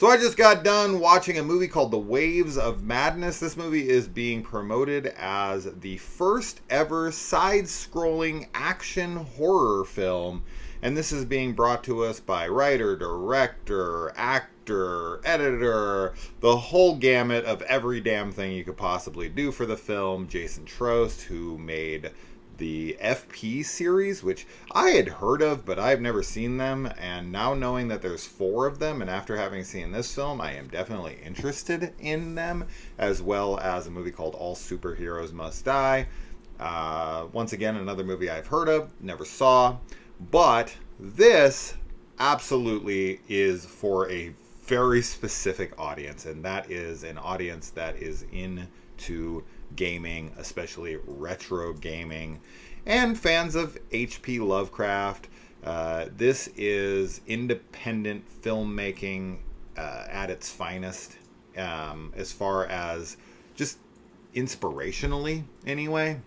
So I just got done watching a movie called The Waves of Madness. This movie is being promoted as the first ever side-scrolling action horror film. And this is being brought to us by writer, director, actor, editor, the whole gamut of every damn thing you could possibly do for the film. Jason Trost, who made the FP series, which I had heard of, but I've never seen them. And now knowing that there's 4 of them, and after having seen this film, I am definitely interested in them, as well as a movie called All Superheroes Must Die. Once again, another movie I've heard of, never saw. But this absolutely is for a very specific audience, and that is an audience that is into gaming, especially retro gaming, and fans of H.P. Lovecraft. This is independent filmmaking at its finest, as far as just inspirationally, anyway.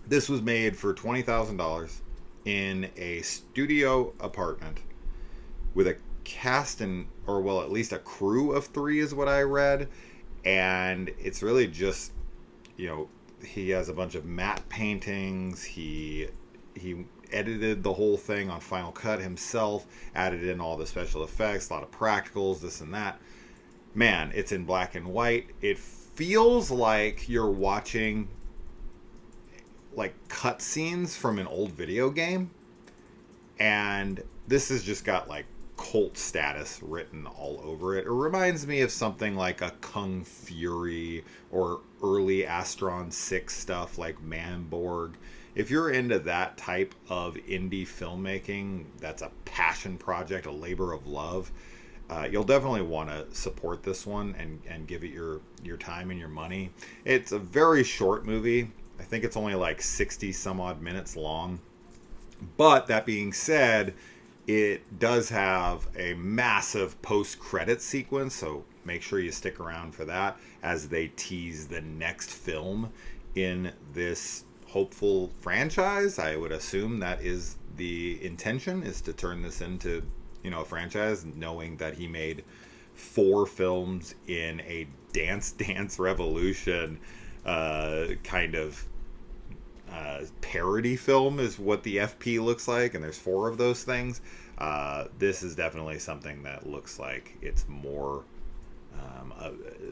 This was made for $20,000 in a studio apartment with a cast or at least a crew of 3 is what I read. And it's really just, he has a bunch of matte paintings. He edited the whole thing on Final Cut himself, added in all the special effects, a lot of practicals, this and that. Man, it's in black and white. It feels like you're watching like cutscenes from an old video game, and this has just got like cult status written all over it. It reminds me of something like a Kung Fury or early Astron 6 stuff like Manborg. If you're into that type of indie filmmaking, that's a passion project, a labor of love, you'll definitely want to support this one and give it your time and your money. It's a very short movie. I think it's only like 60 some odd minutes long. But that being said, it does have a massive post-credit sequence, so make sure you stick around for that as they tease the next film in this hopeful franchise. I would assume that is the intention, is to turn this into, a franchise, knowing that he made 4 films in a Dance Dance Revolution kind of parody film is what the FP looks like, and there's 4 of those things. This is definitely something that looks like it's more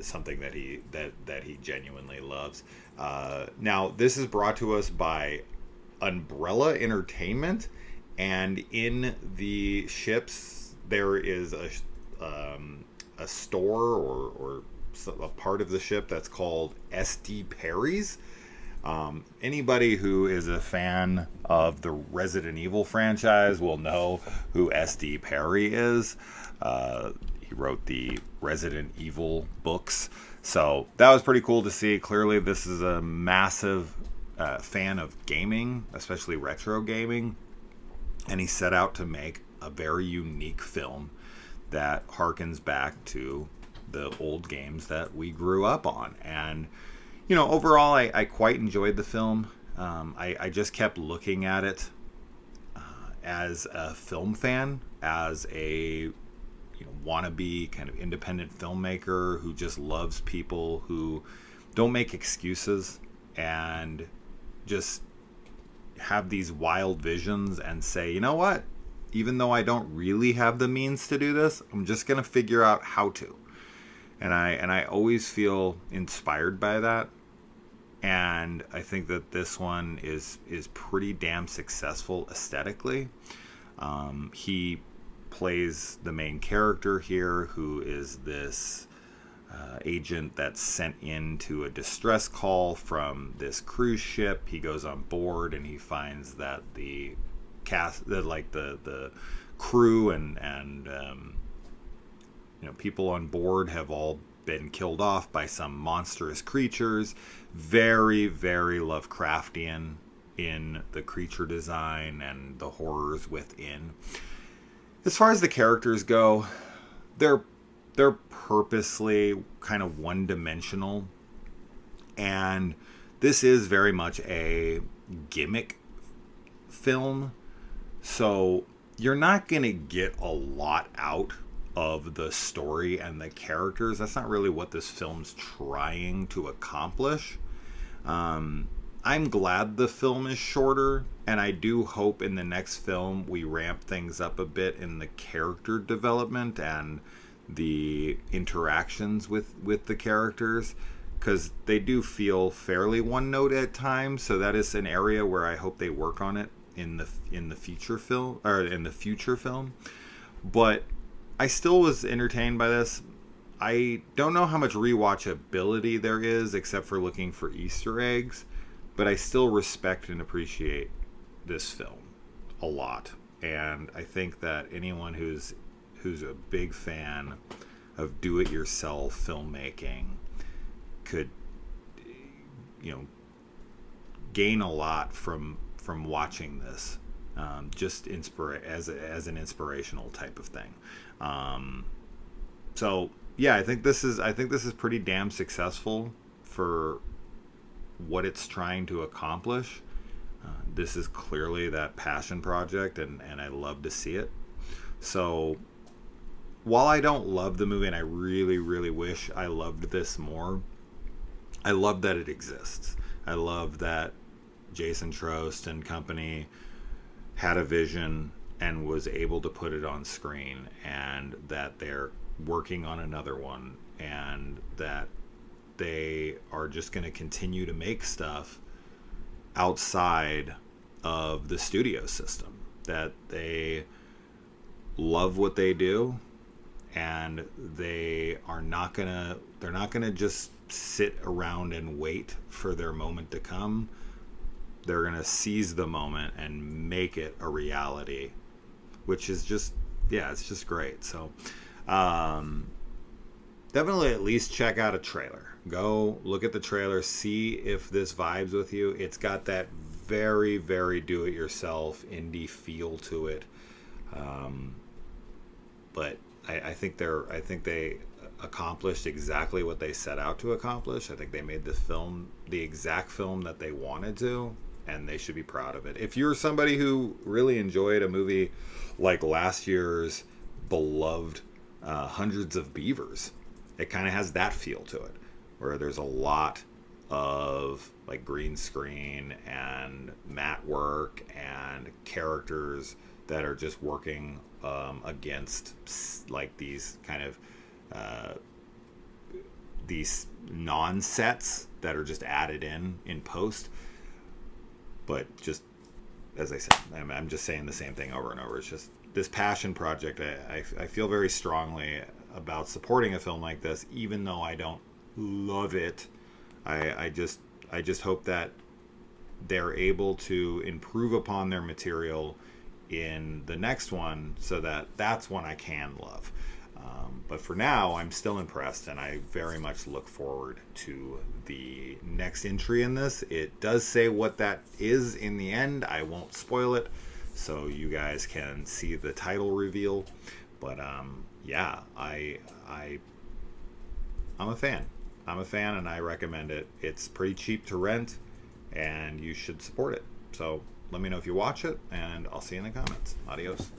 something that he genuinely loves. Now, this is brought to us by Umbrella Entertainment, and in the ships there is a store or a part of the ship that's called SD Perry's. Anybody who is a fan of the Resident Evil franchise will know who SD Perry is. He wrote the Resident Evil books. So that was pretty cool to see. Clearly, this is a massive fan of gaming, especially retro gaming. And he set out to make a very unique film that harkens back to the old games that we grew up on. And overall, I quite enjoyed the film. I just kept looking at it as a film fan, as a wannabe kind of independent filmmaker who just loves people who don't make excuses and just have these wild visions and say, you know what? Even though I don't really have the means to do this, I'm just going to figure out how to. And I always feel inspired by that. And I think that this one is pretty damn successful aesthetically. He plays the main character here, who is this agent that's sent into a distress call from this cruise ship. He goes on board and he finds that the crew and people on board have all been killed off by some monstrous creatures. Very, very Lovecraftian in the creature design and the horrors within. As far as the characters go, they're purposely kind of one-dimensional, and this is very much a gimmick film, so you're not going to get a lot out of the story and the characters. That's not really what this film's trying to accomplish. I'm glad the film is shorter, and I do hope in the next film we ramp things up a bit in the character development and the interactions with the characters, because they do feel fairly one note at times. So that is an area where I hope they work on it in the future film. But I still was entertained by this. I don't know how much rewatchability there is except for looking for Easter eggs, but I still respect and appreciate this film a lot. And I think that anyone who's a big fan of do-it-yourself filmmaking could, gain a lot from watching this, just as an inspirational type of thing. So yeah, I think this is pretty damn successful for what it's trying to accomplish. This is clearly that passion project, and I love to see it. So while I don't love the movie, and I really, really wish I loved this more, I love that it exists. I love that Jason Trost and company had a vision and was able to put it on screen, and that they're working on another one, and that they are just going to continue to make stuff outside of the studio system, that they love what they do, and they're not gonna just sit around and wait for their moment to come. They're gonna seize the moment and make it a reality, which is just, it's just great. So definitely at least check out a trailer. Go look at the trailer, see if this vibes with you. It's got that very, very do-it-yourself indie feel to it, but I think they accomplished exactly what they set out to accomplish. I think they made the exact film that they wanted to, and they should be proud of it. If you're somebody who really enjoyed a movie like last year's beloved Hundreds of Beavers, it kind of has that feel to it, where there's a lot of like green screen and matte work and characters that are just working against like these kind of these non-sets that are just added in post. But just as I said, I'm just saying the same thing over and over. It's just this passion project. I feel very strongly about supporting a film like this, even though I don't love it. I just hope that they're able to improve upon their material in the next one, so that's one I can love. But for now, I'm still impressed, and I very much look forward to the next entry in this. It does say what that is in the end. I won't spoil it, so you guys can see the title reveal. But yeah, I'm a fan. I'm a fan, and I recommend it. It's pretty cheap to rent, and you should support it. So let me know if you watch it, and I'll see you in the comments. Adios.